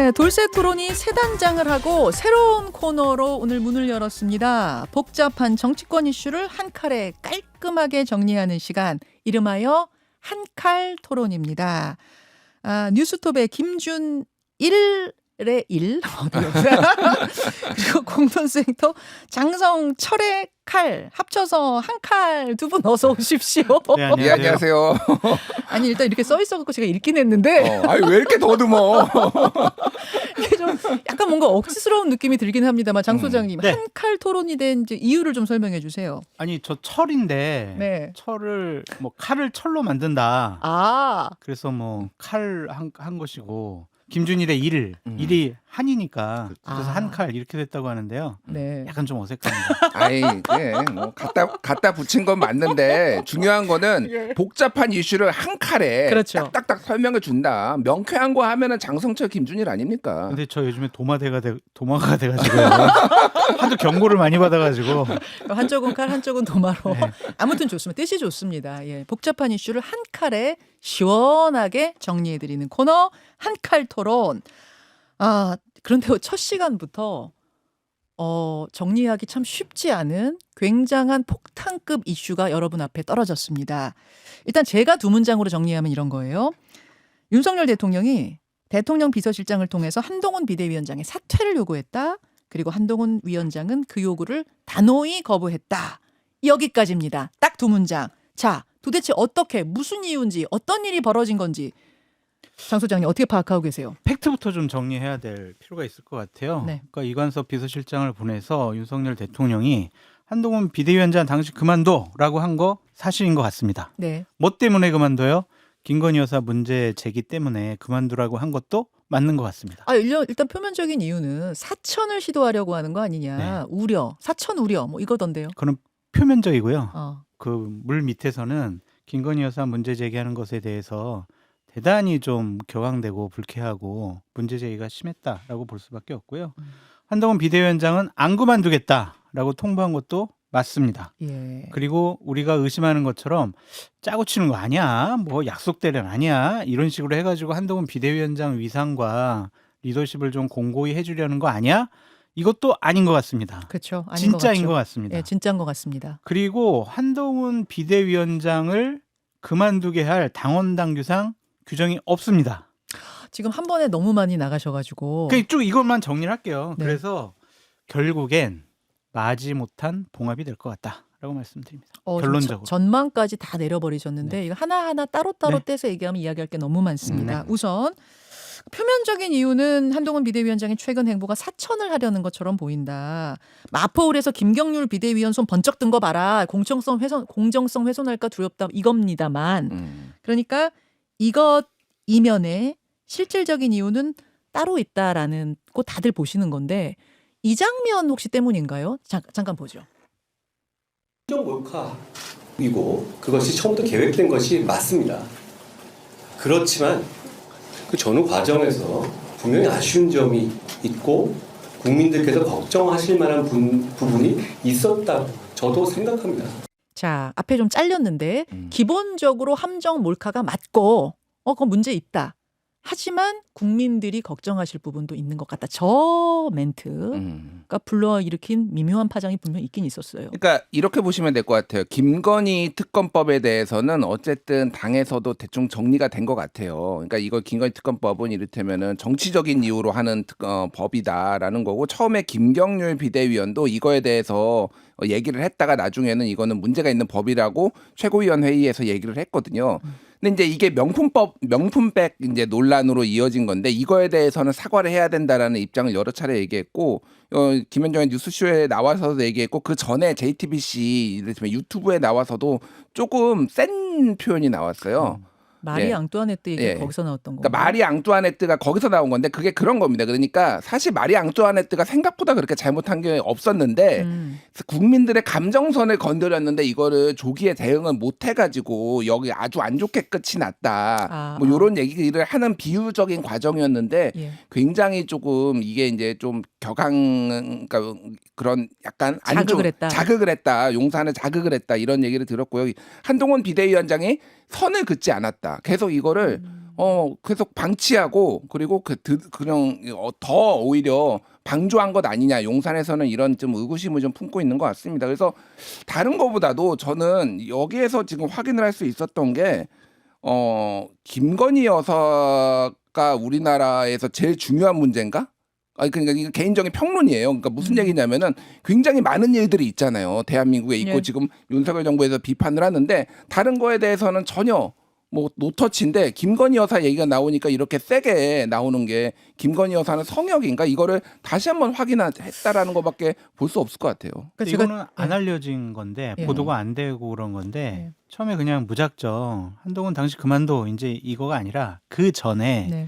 네, 돌쇠 토론이 새 단장을 하고 새로운 코너로 오늘 문을 열었습니다. 복잡한 정치권 이슈를 한 칼에 깔끔하게 정리하는 시간, 이름하여 한칼 토론입니다. 뉴스톱의 김준일의 일 그리고 공론센터 장성철의 칼 합쳐서 한 칼 두 분 어서 오십시오. 네, 안녕하세요. 예, 안녕하세요. 아니 일단 이렇게 써 있어갖고 제가 읽긴 했는데 아니 왜 이렇게 더듬어? 이게 좀 약간 뭔가 억지스러운 느낌이 들긴 합니다만 장 소장님 네. 한 칼 토론이 된 이제 이유를 좀 설명해 주세요. 아니 저 철인데 네. 철을 뭐 칼을 철로 만든다. 아, 그래서 뭐 칼 한 것이고 김준일의 일이 한이니까 그래서 아. 한 칼 이렇게 됐다고 하는데요. 네. 약간 좀 어색합니다. 아이, 뭐 갖다 붙인 건 맞는데 중요한 거는 복잡한 이슈를 한 칼에 그렇죠. 딱딱딱 설명해 준다. 명쾌한 거 하면은 장성철, 김준일 아닙니까? 근데 저 요즘에 도마가 돼가지고요. 하도 경고를 많이 받아가지고. 한쪽은 칼, 한쪽은 도마로. 네. 아무튼 좋습니다. 뜻이 좋습니다. 예, 복잡한 이슈를 한 칼에 시원하게 정리해드리는 코너 한 칼 토론. 그런데 첫 시간부터 정리하기 참 쉽지 않은 굉장한 폭탄급 이슈가 여러분 앞에 떨어졌습니다. 일단 제가 두 문장으로 정리하면 이런 거예요. 윤석열 대통령이 대통령 비서실장을 통해서 한동훈 비대위원장의 사퇴를 요구했다. 그리고 한동훈 위원장은 그 요구를 단호히 거부했다. 여기까지입니다. 딱 두 문장. 자, 도대체 어떻게 무슨 이유인지 어떤 일이 벌어진 건지 장 소장님 어떻게 파악하고 계세요? 팩트부터 좀 정리해야 될 필요가 있을 것 같아요. 네. 그러니까 이관섭 비서실장을 보내서 윤석열 대통령이 한동훈 비대위원장 당시 그만둬라고 한 거 사실인 것 같습니다. 네. 뭐 때문에 그만둬요? 김건희 여사 문제 제기 때문에 그만두라고 한 것도 맞는 것 같습니다. 일단 표면적인 이유는 사천을 시도하려고 하는 거 아니냐. 네. 우려, 사천 우려 뭐 이거던데요. 그런 표면적이고요. 그 물 밑에서는 김건희 여사 문제 제기하는 것에 대해서 대단히 좀 격앙되고 불쾌하고 문제 제기가 심했다라고 볼 수밖에 없고요. 한동훈 비대위원장은 안 그만두겠다라고 통보한 것도 맞습니다. 예. 그리고 우리가 의심하는 것처럼 짜고 치는 거 아니야, 뭐 약속대련 아니야, 이런 식으로 해가지고 한동훈 비대위원장 위상과 리더십을 좀 공고히 해주려는 거 아니야? 이것도 아닌 것 같습니다. 그렇죠. 아닌 진짜인 것 것 같죠. 같습니다. 예, 진짜인 것 같습니다. 그리고 한동훈 비대위원장을 그만두게 할 당원 당규상 규정이 없습니다. 지금 한 번에 너무 많이 나가셔가지고 쭉 이것만 정리를 할게요. 네. 그래서 결국엔 마지못한 봉합이 될 것 같다라고 말씀드립니다. 결론적으로. 전망까지 다 내려버리셨는데 이거 하나하나 따로따로 네. 떼서 얘기하면 이야기할 게 너무 많습니다. 우선 표면적인 이유는 한동훈 비대위원장의 최근 행보가 사천을 하려는 것처럼 보인다. 마포울에서 김경률 비대위원 손 번쩍 든 거 봐라. 공정성 훼손할까 두렵다. 이겁니다만 그러니까 이것 이면에 실질적인 이유는 따로 있다라는 거 다들 보시는 건데 이 장면 혹시 때문인가요? 잠깐 보죠. 행정 몰카이고 그것이 처음부터 계획된 것이 맞습니다. 그렇지만 그 전후 과정에서 분명히 아쉬운 점이 있고 국민들께서 걱정하실 만한 부분이 있었다고 저도 생각합니다. 자, 앞에 좀 잘렸는데 기본적으로 함정 몰카가 맞고 그건 문제 있다. 하지만 국민들이 걱정하실 부분도 있는 것 같다. 저 멘트가 불러일으킨 미묘한 파장이 분명 있긴 있었어요. 그러니까 이렇게 보시면 될 것 같아요. 김건희 특검법에 대해서는 어쨌든 당에서도 대충 정리가 된 것 같아요. 그러니까 이거 김건희 특검법은 이를테면은 정치적인 이유로 하는 법이다라는 거고 처음에 김경률 비대위원도 이거에 대해서 얘기를 했다가 나중에는 이거는 문제가 있는 법이라고 최고위원회의에서 얘기를 했거든요. 근데 이제 이게 명품백 이제 논란으로 이어진 건데 이거에 대해서는 사과를 해야 된다라는 입장을 여러 차례 얘기했고 김현정의 뉴스쇼에 나와서도 얘기했고 그 전에 JTBC 이를테면 유튜브에 나와서도 조금 센 표현이 나왔어요. 마리 앙뚜아네트 얘기 예. 거기서 나왔던 거. 그러니까 마리 앙뚜아네트가 거기서 나온 건데 그게 그런 겁니다. 그러니까 사실 마리 앙뚜아네트가 생각보다 그렇게 잘못한 게 없었는데 국민들의 감정선을 건드렸는데 이거를 조기에 대응을 못 해가지고 여기 아주 안 좋게 끝이 났다. 뭐 이런 얘기를 하는 비유적인 과정이었는데 예. 굉장히 조금 이게 이제 좀 그러니까 그런 약간 자극을 했다. 용산을 자극을 했다. 이런 얘기를 들었고요. 한동훈 비대위원장이 선을 긋지 않았다. 계속 이거를 계속 방치하고 그리고 그냥 더 오히려 방조한 것 아니냐. 용산에서는 이런 좀 의구심을 좀 품고 있는 것 같습니다. 그래서 다른 것보다도 저는 여기에서 지금 확인을 할 수 있었던 게 김건희 여사가 우리나라에서 제일 중요한 문제인가? 그러니까 이거 개인적인 평론이에요. 그러니까 무슨 얘기냐면은 굉장히 많은 일들이 있잖아요. 대한민국에 있고 예. 지금 윤석열 정부에서 비판을 하는데 다른 거에 대해서는 전혀 뭐 노터치인데 김건희 여사 얘기가 나오니까 이렇게 세게 나오는 게 김건희 여사는 성역인가 이거를 다시 한번 확인했다라는 것밖에 볼 수 없을 것 같아요. 그러니까 이거는 안 알려진 건데 예. 보도가 안 되고 그런 건데 예. 처음에 그냥 무작정 한동훈 당시 그만둬 이제 이거가 아니라 그 전에 네.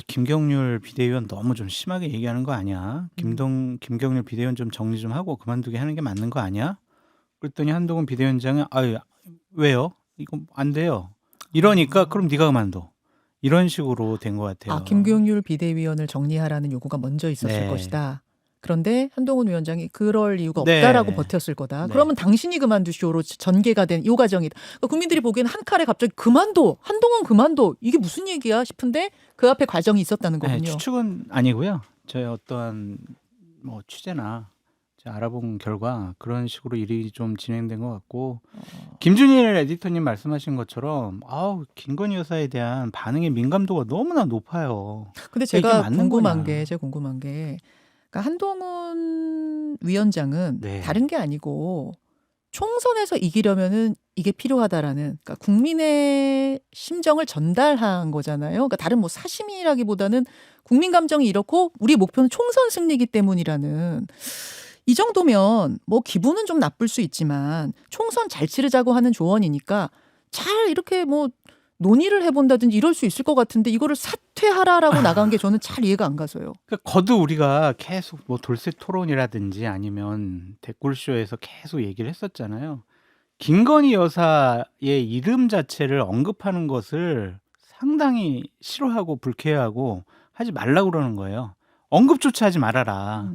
김경률 비대위원 너무 좀 심하게 얘기하는 거 아니야? 김경률 비대위원 좀 정리 좀 하고 그만두게 하는 게 맞는 거 아니야? 그랬더니 한동훈 비대위원장은 왜요? 이거 안 돼요. 이러니까 그럼 네가 그만둬. 이런 식으로 된 것 같아요. 김경률 비대위원을 정리하라는 요구가 먼저 있었을 네. 것이다. 그런데 한동훈 위원장이 그럴 이유가 네. 없다라고 버텼을 거다. 네. 그러면 당신이 그만두시오로 전개가 된 요 과정이다. 그러니까 국민들이 보기에는 한 칼에 갑자기 그만둬. 한동훈 그만둬. 이게 무슨 얘기야 싶은데 그 앞에 과정이 있었다는 네, 거군요. 추측은 아니고요. 저희 어떠한 뭐 취재나 제가 알아본 결과 그런 식으로 일이 좀 진행된 것 같고 김준일 에디터님 말씀하신 것처럼 김건희 여사에 대한 반응의 민감도가 너무나 높아요. 근데 이게 제가 맞는 궁금한 거냐. 게 그러니까 한동훈 위원장은 네. 다른 게 아니고 총선에서 이기려면은 이게 필요하다라는 그러니까 국민의 심정을 전달한 거잖아요. 그러니까 다른 뭐 사심이라기보다는 국민 감정이 이렇고 우리 목표는 총선 승리이기 때문이라는 이 정도면 뭐 기분은 좀 나쁠 수 있지만 총선 잘 치르자고 하는 조언이니까 잘 이렇게 뭐 논의를 해본다든지 이럴 수 있을 것 같은데 이거를 사퇴하라라고 나간 게 저는 잘 이해가 안 가서요. 그러니까 거듭 우리가 계속 뭐 돌쇠 토론이라든지 아니면 댓글쇼에서 계속 얘기를 했었잖아요. 김건희 여사의 이름 자체를 언급하는 것을 상당히 싫어하고 불쾌해하고 하지 말라고 그러는 거예요. 언급조차 하지 말아라.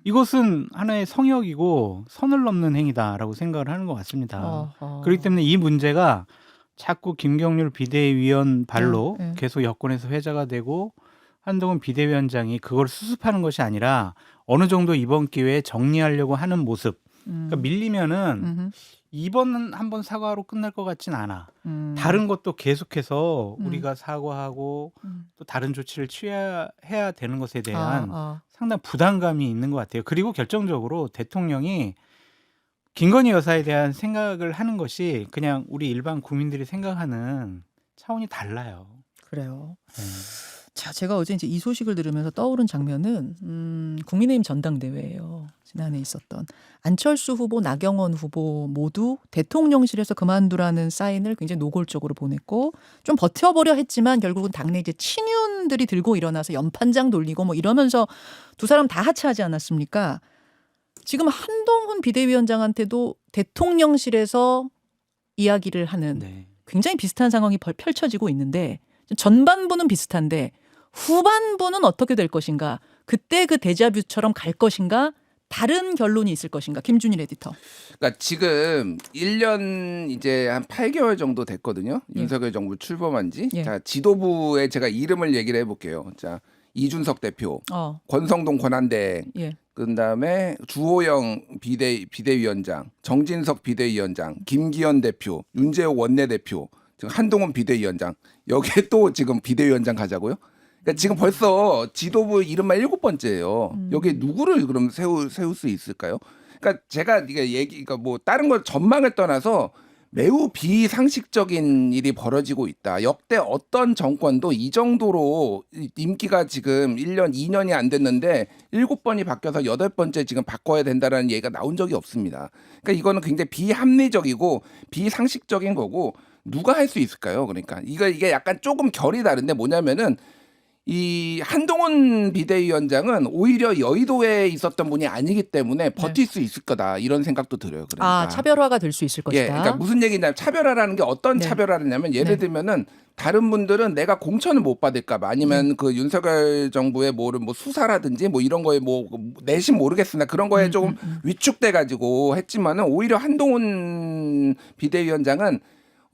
이것은 하나의 성역이고 선을 넘는 행위다라고 생각을 하는 것 같습니다. 어허. 그렇기 때문에 이 문제가 자꾸 김경률 비대위원 발로 네. 계속 여권에서 회자가 되고 한동훈 비대위원장이 그걸 수습하는 것이 아니라 어느 정도 이번 기회에 정리하려고 하는 모습. 그러니까 밀리면은 음흠. 이번 한번 사과로 끝날 것 같진 않아. 음. 다른 것도 계속해서 음. 우리가 사과하고 음. 또 다른 조치를 취해야 되는 것에 대한 아. 상당 부담감이 있는 것 같아요. 그리고 결정적으로 대통령이 김건희 여사에 대한 생각을 하는 것이 그냥 우리 일반 국민들이 생각하는 차원이 달라요. 그래요. 네. 자, 제가 어제 이제 이 소식을 들으면서 떠오른 장면은 국민의힘 전당대회예요. 지난해 있었던 안철수 후보, 나경원 후보 모두 대통령실에서 그만두라는 사인을 굉장히 노골적으로 보냈고 좀 버텨보려 했지만 결국은 당내 이제 친윤들이 들고 일어나서 연판장 돌리고 뭐 이러면서 두 사람 다 하차하지 않았습니까? 지금 한동훈 비대위원장한테도 대통령실에서 이야기를 하는 네. 굉장히 비슷한 상황이 펼쳐지고 있는데 전반부는 비슷한데 후반부는 어떻게 될 것인가? 그때 그 데자뷰처럼 갈 것인가? 다른 결론이 있을 것인가? 김준일 에디터. 그러니까 지금 1년 이제 한 8개월 정도 됐거든요. 예. 윤석열 정부 출범한 지. 예. 자, 지도부에 제가 이름을 얘기를 해볼게요. 자, 이준석 대표, 권성동 권한대행, 예. 그다음에 주호영 비대위원장, 정진석 비대위원장, 김기현 대표, 윤재욱 원내대표, 지금 한동훈 비대위원장. 여기에 또 지금 비대위원장 가자고요? 그러니까 지금 벌써 지도부 이른바 7번째예요. 여기에 누구를 그럼 세울 수 있을까요? 그러니까 제가 이게 그러니까 뭐 다른 걸 전망을 떠나서 매우 비상식적인 일이 벌어지고 있다. 역대 어떤 정권도 이 정도로 임기가 지금 1년, 2년이 안 됐는데 7번이 바뀌어서 8번째 지금 바꿔야 된다는 얘기가 나온 적이 없습니다. 그러니까 이거는 굉장히 비합리적이고 비상식적인 거고 누가 할 수 있을까요? 그러니까 이게 약간 조금 결이 다른데 뭐냐면은 이 한동훈 비대위원장은 오히려 여의도에 있었던 분이 아니기 때문에 버틸 수 있을 거다 이런 생각도 들어요. 그러니까. 차별화가 될 수 있을 것이다. 예, 그러니까 무슨 얘기냐면 차별화라는 게 어떤 네. 차별화냐면 예를 네. 들면은 다른 분들은 내가 공천을 못 받을까봐 아니면 그 윤석열 정부의 뭐 수사라든지 뭐 이런 거에 뭐 내심 모르겠으나 그런 거에 조금 위축돼 가지고 했지만은 오히려 한동훈 비대위원장은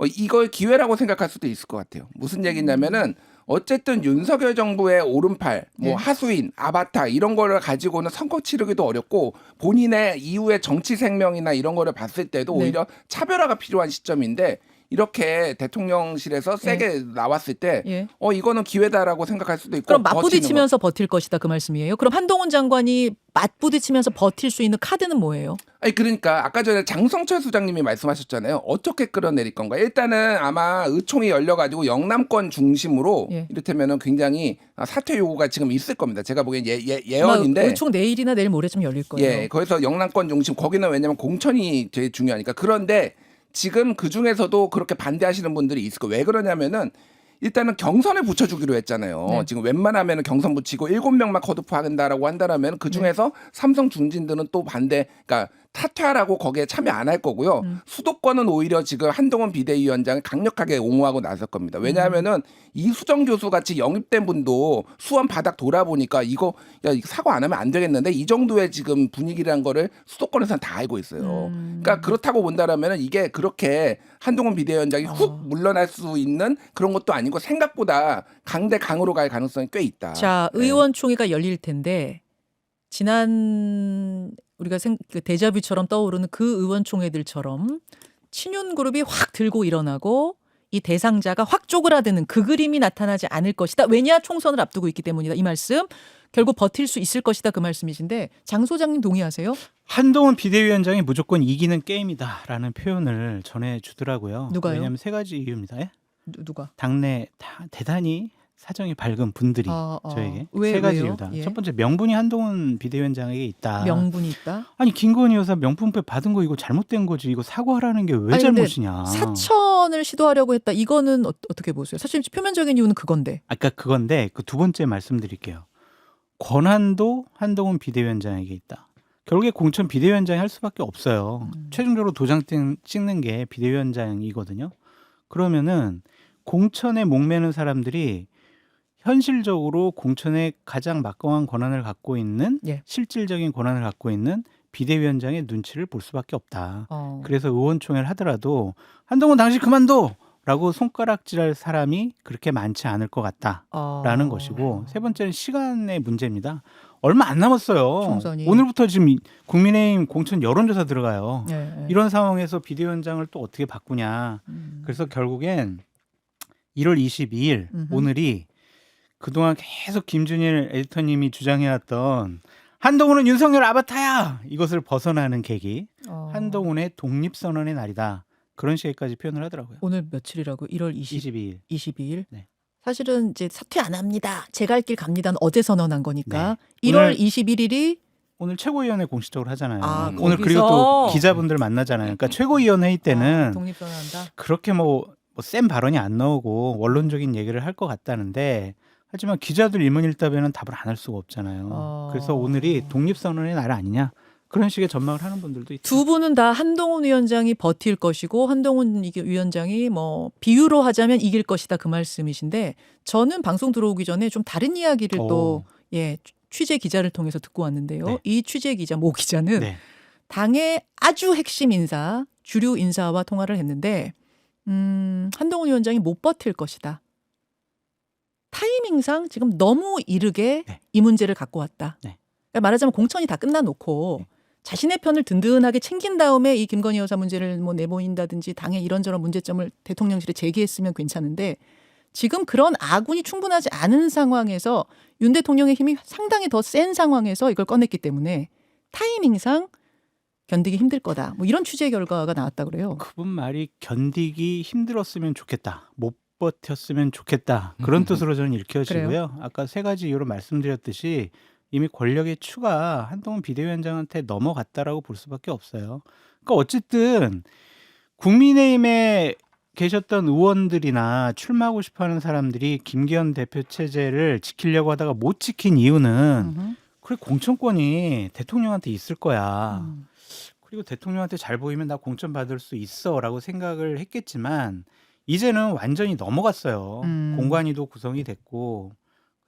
이걸 기회라고 생각할 수도 있을 것 같아요. 무슨 얘기냐면은 어쨌든 윤석열 정부의 오른팔, 뭐 네. 하수인, 아바타 이런 거를 가지고는 선거 치르기도 어렵고 본인의 이후의 정치 생명이나 이런 거를 봤을 때도 네. 오히려 차별화가 필요한 시점인데 이렇게 대통령실에서 세게 나왔을 때 예. 이거는 기회다라고 생각할 수도 있고 그럼 버티는 거. 맞부딪히면서 버틸 것이다 그 말씀이에요. 그럼 한동훈 장관이 맞부딪히면서 버틸 수 있는 카드는 뭐예요? 아니 그러니까 아까 전에 장성철 수장님이 말씀하셨잖아요. 어떻게 끌어내릴 건가? 일단은 아마 의총이 열려가지고 영남권 중심으로 예. 이를테면은 굉장히 사퇴 요구가 지금 있을 겁니다. 제가 보기엔 예언인데. 의총 내일이나 내일 모레쯤 열릴 거예요. 예, 거기서 영남권 중심 거기는 왜냐면 공천이 제일 중요하니까. 그런데 지금 그 중에서도 그렇게 반대하시는 분들이 있을 거예요. 왜 그러냐면은 일단은 경선을 붙여주기로 했잖아요. 네. 지금 웬만하면 경선 붙이고 7명만 컷오프한다라고 한다라면 그 중에서 삼성 중진들은 또 반대, 그러니까 사퇴하라고 거기에 참여 안 할 거고요. 수도권은 오히려 지금 한동훈 비대위원장을 강력하게 옹호하고 나설 겁니다. 왜냐하면은 이수정 교수 같이 영입된 분도 수원 바닥 돌아보니까 이거 사고 안 하면 안 되겠는데 이 정도의 지금 분위기라는 거를 수도권에서는 다 알고 있어요. 그러니까 그렇다고 본다라면은 이게 그렇게 한동훈 비대위원장이 훅 물러날 수 있는 그런 것도 아니고 생각보다 강대강으로 갈 가능성이 꽤 있다. 자, 의원총회가 열릴 텐데 지난 우리가 그 데자뷰처럼 떠오르는 그 의원총회들처럼 친윤그룹이 확 들고 일어나고 이 대상자가 확 쪼그라드는 그 그림이 나타나지 않을 것이다. 왜냐? 총선을 앞두고 있기 때문이다. 이 말씀. 결국 버틸 수 있을 것이다. 그 말씀이신데 장 소장님 동의하세요? 한동훈 비대위원장이 무조건 이기는 게임이다라는 표현을 전해주더라고요. 누가요? 왜냐하면 세 가지 이유입니다. 예? 누가? 당내 대단히 사정이 밝은 분들이 저에게 세 가지 왜요? 이유다. 예. 첫 번째, 명분이 한동훈 비대위원장에게 있다. 명분이 있다. 아니 김건희 여사 명품백 받은 거 이거 잘못된 거지. 이거 사과하라는 게 왜 아니, 근데 잘못이냐. 사천을 시도하려고 했다. 이거는 어떻게 보세요? 사실 표면적인 이유는 그건데. 아까 그건데 그 두 번째 말씀드릴게요. 권한도 한동훈 비대위원장에게 있다. 결국에 공천 비대위원장이 할 수밖에 없어요. 최종적으로 도장 찍는 게 비대위원장이거든요. 그러면은 공천에 목매는 사람들이 현실적으로 공천에 가장 막강한 권한을 갖고 있는 예. 실질적인 권한을 갖고 있는 비대위원장의 눈치를 볼 수밖에 없다. 그래서 의원총회를 하더라도 한동훈 당신 그만둬! 라고 손가락질할 사람이 그렇게 많지 않을 것 같다라는 것이고, 세 번째는 시간의 문제입니다. 얼마 안 남았어요. 총선이. 오늘부터 지금 국민의힘 공천 여론조사 들어가요. 예. 이런 상황에서 비대위원장을 또 어떻게 바꾸냐. 그래서 결국엔 1월 22일 오늘이 그동안 계속 김준일 에디터님이 주장해왔던 한동훈은 윤석열 아바타야! 이것을 벗어나는 계기. 한동훈의 독립선언의 날이다. 그런 식까지 표현을 하더라고요. 오늘 며칠이라고? 1월 22일. 22일? 네. 사실은 이제 사퇴 안 합니다. 제 갈 길 갑니다는 어제 선언한 거니까. 네. 1월 오늘 21일이 오늘 최고위원회 공식적으로 하잖아요. 아, 오늘 거기서? 그리고 또 기자분들 만나잖아요. 그러니까 최고위원 회의 때는 독립선언한다. 그렇게 센 발언이 안 나오고 원론적인 얘기를 할 것 같다는데, 하지만 기자들 일문일답에는 답을 안 할 수가 없잖아요. 그래서 오늘이 독립선언의 날 아니냐, 그런 식의 전망을 하는 분들도 있죠. 두 분은 다 한동훈 위원장이 버틸 것이고 한동훈 위원장이 뭐 비유로 하자면 이길 것이다 그 말씀이신데, 저는 방송 들어오기 전에 좀 다른 이야기를 또 취재 기자를 통해서 듣고 왔는데요. 네. 이 취재 기자 모 기자는 네. 당의 아주 핵심 인사, 주류 인사와 통화를 했는데 한동훈 위원장이 못 버틸 것이다. 타이밍상 지금 너무 이르게 네. 이 문제를 갖고 왔다. 네. 그러니까 말하자면 공천이 다 끝나놓고 자신의 편을 든든하게 챙긴 다음에 이 김건희 여사 문제를 뭐 내보인다든지 당의 이런저런 문제점을 대통령실에 제기했으면 괜찮은데, 지금 그런 아군이 충분하지 않은 상황에서 윤 대통령의 힘이 상당히 더 센 상황에서 이걸 꺼냈기 때문에 타이밍상 견디기 힘들 거다. 뭐 이런 취재 결과가 나왔다 그래요. 그분 말이 견디기 힘들었으면 좋겠다, 못 버텼으면 좋겠다, 그런 뜻으로 저는 읽혀지고요. 아까 세 가지 이유로 말씀드렸듯이 이미 권력의 추가 한동훈 비대위원장한테 넘어갔다라고 볼 수밖에 없어요. 그러니까 어쨌든 국민의힘에 계셨던 의원들이나 출마하고 싶어하는 사람들이 김기현 대표 체제를 지키려고 하다가 못 지킨 이유는 그래, 공천권이 대통령한테 있을 거야. 그리고 대통령한테 잘 보이면 나 공천 받을 수 있어라고 생각을 했겠지만, 이제는 완전히 넘어갔어요. 공관위도 구성이 됐고,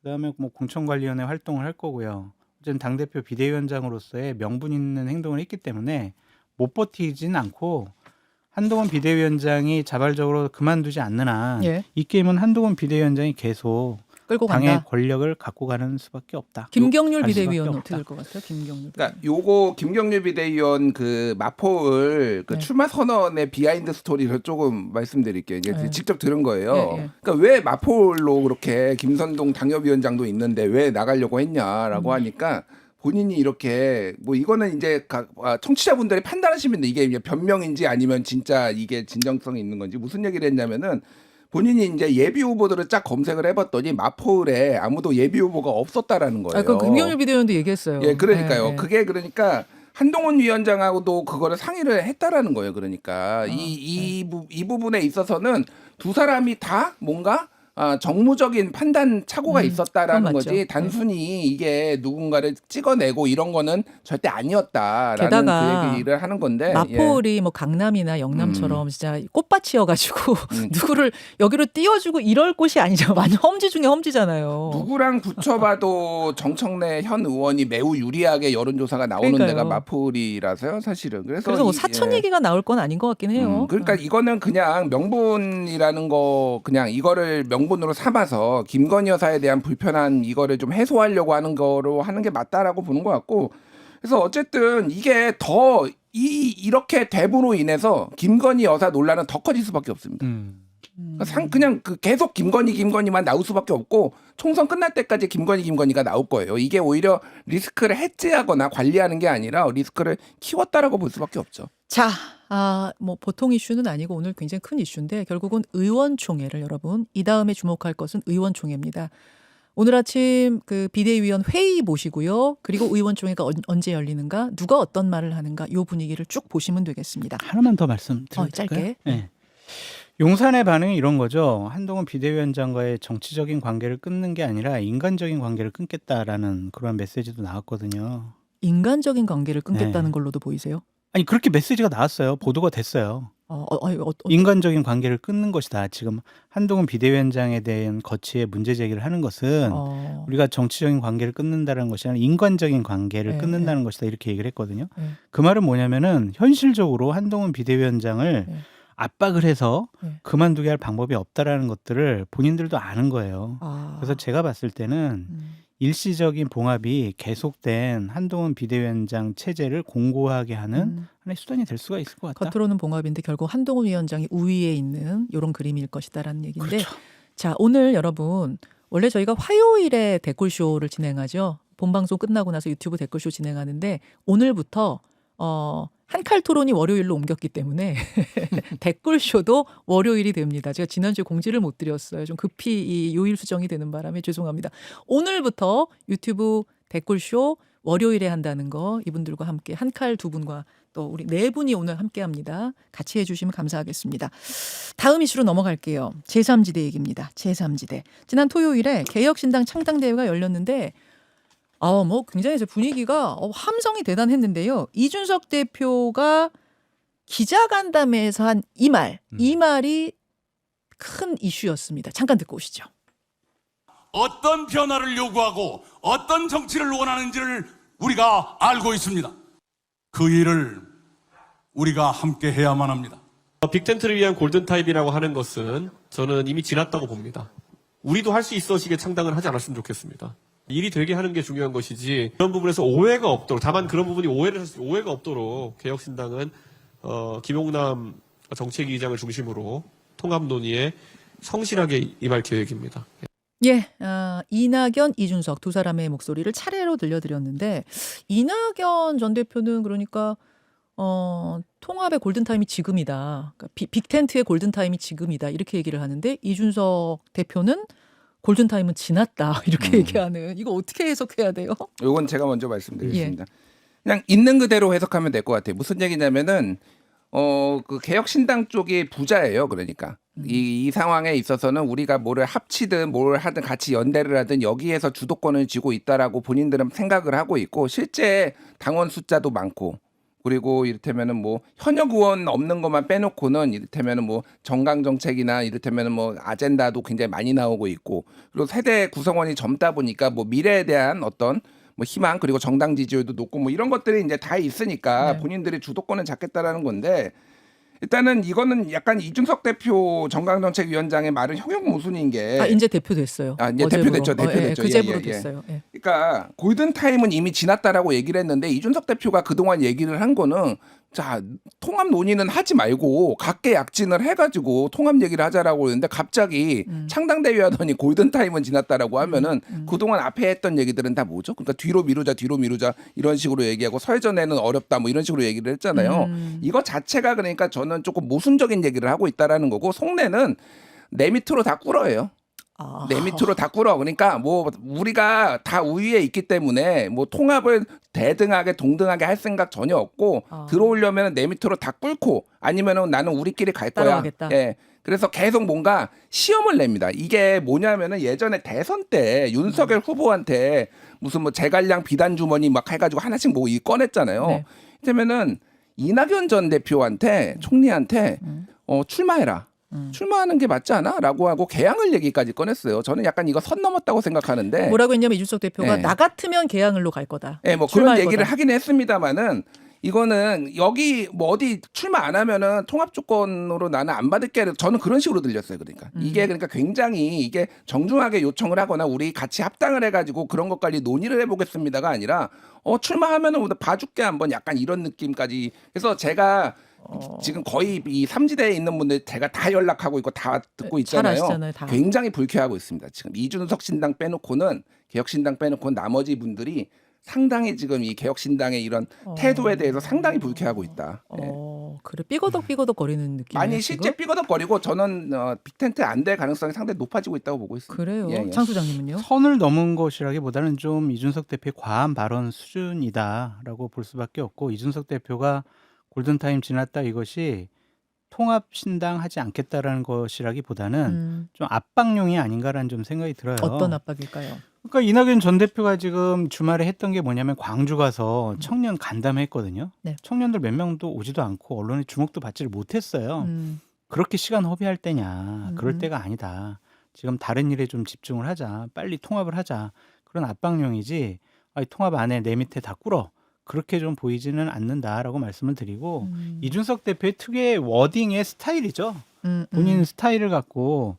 그다음에 뭐 공천관리위원회 활동을 할 거고요. 어쨌든 당대표 비대위원장으로서의 명분 있는 행동을 했기 때문에 못 버티진 않고 한동훈 비대위원장이 자발적으로 그만두지 않는 한 예. 이 게임은 한동훈 비대위원장이 계속 끌고 당의 간다. 권력을 갖고 가는 수밖에 없다. 김경률 갈 수밖에 비대위원은 없다. 어떻게 될 것 같아요? 김경률. 그러니까 요거 김경률 비대위원 그 마포을 그 네. 출마 선언의 비하인드 스토리를 조금 말씀드릴게요. 이제 네. 직접 들은 거예요. 예, 예. 그러니까 왜 마포을로 그렇게 김선동 당협위원장도 있는데 왜 나가려고 했냐라고 하니까 본인이 이렇게 뭐 이거는 이제 청취자분들이 판단하시면 돼. 이게 이제 변명인지 아니면 진짜 이게 진정성이 있는 건지 무슨 얘기를 했냐면은 본인이 이제 예비 후보들을 쫙 검색을 해봤더니 마포을에 아무도 예비 후보가 없었다라는 거예요. 그 김경률 비대위원도 얘기했어요. 예, 그러니까요. 예, 예. 그게 그러니까 한동훈 위원장하고도 그거를 상의를 했다라는 거예요. 그러니까 이 부분에 있어서는 두 사람이 다 뭔가 정무적인 판단 착오가 그건 있었다라는 맞죠. 거지 단순히 이게 누군가를 찍어내고 이런 거는 절대 아니었다라는 게다가 그 얘기를 하는 건데 마포울이 뭐 강남이나 영남처럼 진짜 꽃밭이어가지고 누구를 여기로 띄워주고 이럴 곳이 아니죠. 완전 험지 중에 험지잖아요. 누구랑 붙여봐도 정청래 현 의원이 매우 유리하게 여론조사가 나오는 그러니까요. 데가 마포울이라서요, 사실은. 그래서 뭐 사천 얘기가 나올 건 아닌 것 같긴 해요. 그러니까 이거는 그냥 명분이라는 거 그냥 이거를 명분으로 삼아서 김건희 여사에 대한 불편한 이거를 좀 해소하려고 하는 거로 하는 게 맞다라고 보는 것 같고 그래서 어쨌든 이게 더 이렇게 됨으로 인해서 김건희 여사 논란은 더 커질 수밖에 없습니다. 그냥 계속 김건희만 나올 수밖에 없고 총선 끝날 때까지 김건희가 나올 거예요. 이게 오히려 리스크를 해지하거나 관리하는 게 아니라 리스크를 키웠다라고 볼 수밖에 없죠. 자, 뭐 보통 이슈는 아니고 오늘 굉장히 큰 이슈인데 결국은 의원총회를 여러분 이 다음에 주목할 것은 의원총회입니다. 오늘 아침 그 비대위원 회의 보시고요. 그리고 의원총회가 언제 열리는가, 누가 어떤 말을 하는가, 요 분위기를 쭉 보시면 되겠습니다. 하나만 더 말씀드릴까요? 짧게. 네. 용산의 반응이 이런 거죠. 한동훈 비대위원장과의 정치적인 관계를 끊는 게 아니라 인간적인 관계를 끊겠다라는 그런 메시지도 나왔거든요. 인간적인 관계를 끊겠다는 네. 걸로도 보이세요? 아니 그렇게 메시지가 나왔어요. 보도가 됐어요. 인간적인 관계를 끊는 것이다. 지금 한동훈 비대위원장에 대한 거치의 문제 제기를 하는 것은 우리가 정치적인 관계를 끊는다는 것이 아니라 인간적인 관계를 네, 끊는다는 것이다. 이렇게 얘기를 했거든요. 네. 그 말은 뭐냐면은 현실적으로 한동훈 비대위원장을 네. 압박을 해서 네. 그만두게 할 방법이 없다라는 것들을 본인들도 아는 거예요. 그래서 제가 봤을 때는 일시적인 봉합이 계속된 한동훈 비대위원장 체제를 공고하게 하는 하나의 수단이 될 수가 있을 것 같다. 겉으로는 봉합인데 결국 한동훈 위원장이 우위에 있는 이런 그림일 것이다라는 얘기인데 그렇죠. 자, 오늘 여러분 원래 저희가 화요일에 댓글쇼를 진행하죠. 본방송 끝나고 나서 유튜브 댓글쇼 진행하는데 오늘부터 한칼 토론이 월요일로 옮겼기 때문에 댓글쇼도 월요일이 됩니다. 제가 지난주에 공지를 못 드렸어요. 좀 급히 이 요일 수정이 되는 바람에 죄송합니다. 오늘부터 유튜브 댓글쇼 월요일에 한다는 거 이분들과 함께 한칼 두 분과 또 우리 네 분이 오늘 함께 합니다. 같이 해주시면 감사하겠습니다. 다음 이슈로 넘어갈게요. 제3지대 얘기입니다. 제3지대. 지난 토요일에 개혁신당 창당대회가 열렸는데 뭐 굉장히 분위기가 함성이 대단했는데요. 이준석 대표가 기자간담회에서 한 이 말이 큰 이슈였습니다. 잠깐 듣고 오시죠. 어떤 변화를 요구하고 어떤 정치를 원하는지를 우리가 알고 있습니다. 그 일을 우리가 함께 해야만 합니다. 빅텐트를 위한 골든타임이라고 하는 것은 저는 이미 지났다고 봅니다. 우리도 할 수 있어지게 창당을 하지 않았으면 좋겠습니다. 일이 되게 하는 게 중요한 것이지 그런 부분에서 오해가 없도록 다만 그런 부분이 오해가 없도록 개혁신당은 김용남 정책위의장을 중심으로 통합 논의에 성실하게 임할 계획입니다. 예, 이낙연, 이준석 두 사람의 목소리를 차례로 들려드렸는데 이낙연 전 대표는 그러니까 통합의 골든타임이 지금이다. 그러니까 빅텐트의 골든타임이 지금이다. 이렇게 얘기를 하는데 이준석 대표는 골든타임은 지났다. 이렇게 얘기하는. 이거 어떻게 해석해야 돼요? 이건 제가 먼저 말씀드리겠습니다. 그냥 있는 그대로 해석하면 될 것 같아요. 무슨 얘기냐면은 그 개혁신당 쪽이 부자예요. 그러니까 이 상황에 있어서는 우리가 뭐를 합치든 뭘 하든 같이 연대를 하든 여기에서 주도권을 쥐고 있다라고 본인들은 생각을 하고 있고 실제 당원 숫자도 많고 그리고 이를테면은 뭐 현역 의원 없는 것만 빼놓고는 이를테면은 뭐 정강 정책이나 이를테면은 뭐 아젠다도 굉장히 많이 나오고 있고 그리고 세대 구성원이 젊다 보니까 뭐 미래에 대한 어떤 뭐 희망 그리고 정당 지지율도 높고 뭐 이런 것들이 이제 다 있으니까 본인들이 주도권을 잡겠다라는 건데 일단은 이거는 약간 이준석 대표 정강정책위원장의 말은 형용모순인 게 이제 대표 됐어요. 이제 어제부로. 대표 됐죠. 그제부로 됐어요. 예. 그러니까 골든 타임은 이미 지났다라고 얘기를 했는데 이준석 대표가 그동안 얘기를 한 거는 자 통합 논의는 하지 말고 각계 약진을 해가지고 통합 얘기를 하자라고 했는데 갑자기 창당대회 하더니 골든 타임은 지났다라고 하면은 그동안 앞에 했던 얘기들은 다 뭐죠? 그러니까 뒤로 미루자 이런 식으로 얘기하고 설전에는 어렵다 뭐 이런 식으로 얘기를 했잖아요. 이거 자체가 그러니까 저는 조금 모순적인 얘기를 하고 있다라는 거고 속내는 내 밑으로 다 꿇어요. 내 밑으로 다 꿇어. 그러니까 뭐 우리가 다 우위에 있기 때문에 뭐 통합을 대등하게 동등하게 할 생각 전혀 없고 들어오려면 내 밑으로 다 꿇고 아니면은 나는 우리끼리 갈 거야. 따라가겠다. 예. 그래서 계속 뭔가 시험을 냅니다. 이게 뭐냐면은 예전에 대선 때 윤석열 후보한테 무슨 뭐 제갈량 비단 주머니 막 해가지고 하나씩 뭐 꺼냈잖아요. 네. 그러면은 이낙연 전 대표한테 총리한테 출마해라. 출마하는 게 맞지 않아? 라고 하고 개항을 얘기까지 꺼냈어요. 저는 약간 이거 선 넘었다고 생각하는데. 뭐라고 했냐면 이준석 대표가 네. 나 같으면 개항을로 갈 거다. 뭐 그런 출마할 얘기를 거다. 하긴 했습니다만은 이거는 여기 뭐 어디 출마 안 하면은 통합 조건으로 나는 안 받을게. 저는 그런 식으로 들렸어요. 그러니까 이게 그러니까 굉장히 이게 정중하게 요청을 하거나 우리 같이 합당을 해가지고 그런 것까지 논의를 해보겠습니다가 아니라 출마하면은 봐줄게 한번 약간 이런 느낌까지. 그래서 제가 지금 거의 이 삼지대에 있는 분들 제가 다 연락하고 있고 다 듣고 잘 있잖아요. 아시잖아요, 다. 굉장히 불쾌하고 있습니다. 지금 이준석 신당 빼놓고는 개혁신당 빼놓고는 나머지 분들이 상당히 지금 이 개혁신당의 이런 태도에 대해서 상당히 불쾌하고 있다. 예. 그래 삐거덕 거리는 느낌. 많이 실제 삐거덕거리고 저는 빅텐트 안 될 가능성이 상당히 높아지고 있다고 보고 있습니다. 그래요. 예, 예. 장 소장님은요? 선을 넘은 것이라기보다는 좀 이준석 대표의 과한 발언 수준이다라고 볼 수밖에 없고 이준석 대표가 골든타임 지났다 이것이 통합신당 하지 않겠다라는 것이라기보다는 좀 압박용이 아닌가라는 좀 생각이 들어요. 어떤 압박일까요? 그러니까 이낙연 전 대표가 지금 주말에 했던 게 뭐냐면 광주 가서 청년 간담회했거든요. 네. 청년들 몇 명도 오지도 않고 언론의 주목도 받지를 못했어요. 그렇게 시간 허비할 때냐. 그럴 때가 아니다. 지금 다른 일에 좀 집중을 하자. 빨리 통합을 하자. 그런 압박용이지. 통합 안 해. 내 밑에 다 꿇어. 그렇게 좀 보이지는 않는다라고 말씀을 드리고 이준석 대표의 특유의 워딩의 스타일이죠. 본인 스타일을 갖고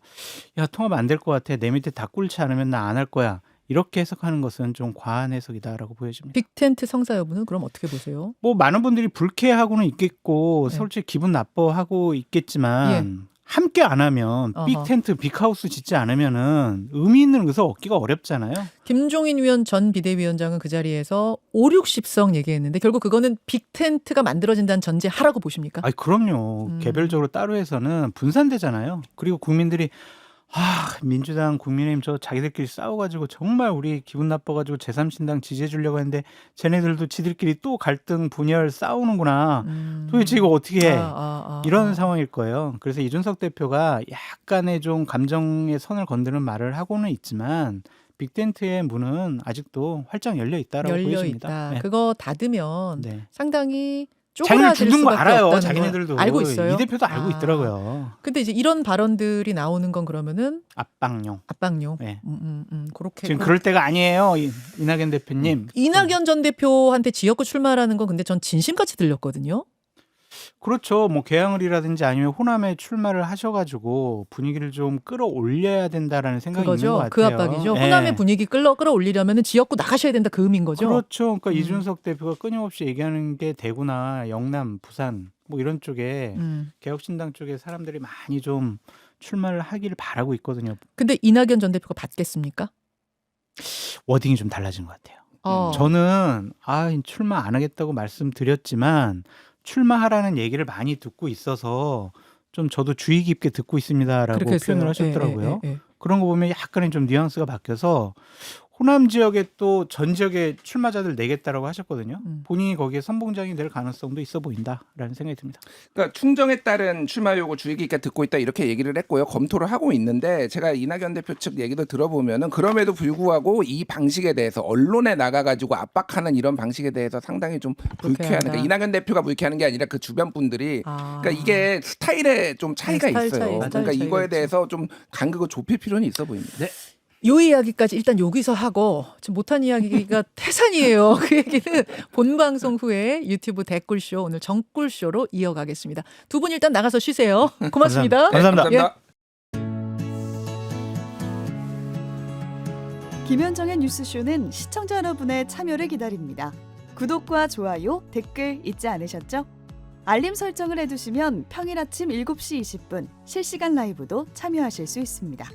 야 통합 안 될 것 같아. 내 밑에 다 꿇지 않으면 나 안 할 거야. 이렇게 해석하는 것은 좀 과한 해석이다라고 보여집니다. 빅텐트 성사 여부는 그럼 어떻게 보세요? 뭐 많은 분들이 불쾌하고는 있겠고 네. 솔직히 기분 나빠하고 있겠지만 예. 함께 안 하면 어허. 빅텐트 빅하우스 짓지 않으면은 의미 있는 의사 얻기가 어렵잖아요. 김종인 위원 전 비대위원장은 그 자리에서 5, 60석 얘기했는데 결국 그거는 빅텐트가 만들어진다는 전제 하라고 보십니까? 그럼요. 개별적으로 따로 해서는 분산되잖아요. 그리고 국민들이 민주당 국민의힘 저 자기들끼리 싸워가지고 정말 우리 기분 나빠가지고 제3신당 지지해주려고 했는데 쟤네들도 지들끼리 또 갈등 분열 싸우는구나. 도대체 이거 어떻게 해. 이런 상황일 거예요. 그래서 이준석 대표가 약간의 좀 감정의 선을 건드는 말을 하고는 있지만 빅텐트의 문은 아직도 활짝 열려 있다라고 열려 보여집니다. 있다. 네. 그거 닫으면 네. 상당히 자기네 쪼그라들 죽는 거 수밖에 알아요. 없다는 자기네들도 걸 알고 있어요. 이 대표도 알고 있더라고요. 근데 이제 이런 발언들이 나오는 건 그러면은 압박용. 압박용. 네. 그렇게 지금 그럴 때가 아니에요, 이낙연 대표님. 이낙연 전 대표한테 지역구 출마라는 건 근데 전 진심같이 들렸거든요. 그렇죠. 뭐 개항을이라든지 아니면 호남에 출마를 하셔가지고 분위기를 좀 끌어올려야 된다라는 생각이 있는 것 그거죠. 같아요. 그 압박이죠. 네. 호남의 분위기 끌어올리려면 지역구 나가셔야 된다 그 의미인 거죠. 그렇죠. 그러니까 이준석 대표가 끊임없이 얘기하는 게 대구나 영남, 부산 뭐 이런 쪽에 개혁신당 쪽에 사람들이 많이 좀 출마를 하기를 바라고 있거든요. 근데 이낙연 전 대표가 받겠습니까? 워딩이 좀 달라진 것 같아요. 어. 저는 출마 안 하겠다고 말씀드렸지만 출마하라는 얘기를 많이 듣고 있어서 좀 저도 주의 깊게 듣고 있습니다라고 그렇게 표현을 했어요. 하셨더라고요. 예. 그런 거 보면 약간의 좀 뉘앙스가 바뀌어서 호남 지역에 또 전 지역에 출마자들 내겠다라고 하셨거든요. 본인이 거기에 선봉장이 될 가능성도 있어 보인다라는 생각이 듭니다. 그러니까 충정에 따른 출마 요구 주의 깊게 듣고 있다 이렇게 얘기를 했고요. 검토를 하고 있는데 제가 이낙연 대표 측 얘기도 들어보면은 그럼에도 불구하고 이 방식에 대해서 언론에 나가가지고 압박하는 이런 방식에 대해서 상당히 좀 불쾌하는. 그러니까 이낙연 대표가 불쾌하는 게 아니라 그 주변 분들이 그러니까 이게 스타일에 좀 차이가 스타일 있어요. 차이, 그러니까 스타일 이거에 차이가 대해서 좀 간극을 좁힐 필요는 있어 보입니다. 네. 요 이야기까지 일단 여기서 하고 지금 못한 이야기가 태산이에요. 그 얘기는 본방송 후에 유튜브 댓글쇼 오늘 정꿀쇼로 이어가겠습니다. 두 분 일단 나가서 쉬세요. 고맙습니다. 감사합니다. 감사합니다. 김현정의 뉴스쇼는 시청자 여러분의 참여를 기다립니다. 구독과 좋아요, 댓글 잊지 않으셨죠? 알림 설정을 해두시면 평일 아침 7시 20분 실시간 라이브도 참여하실 수 있습니다.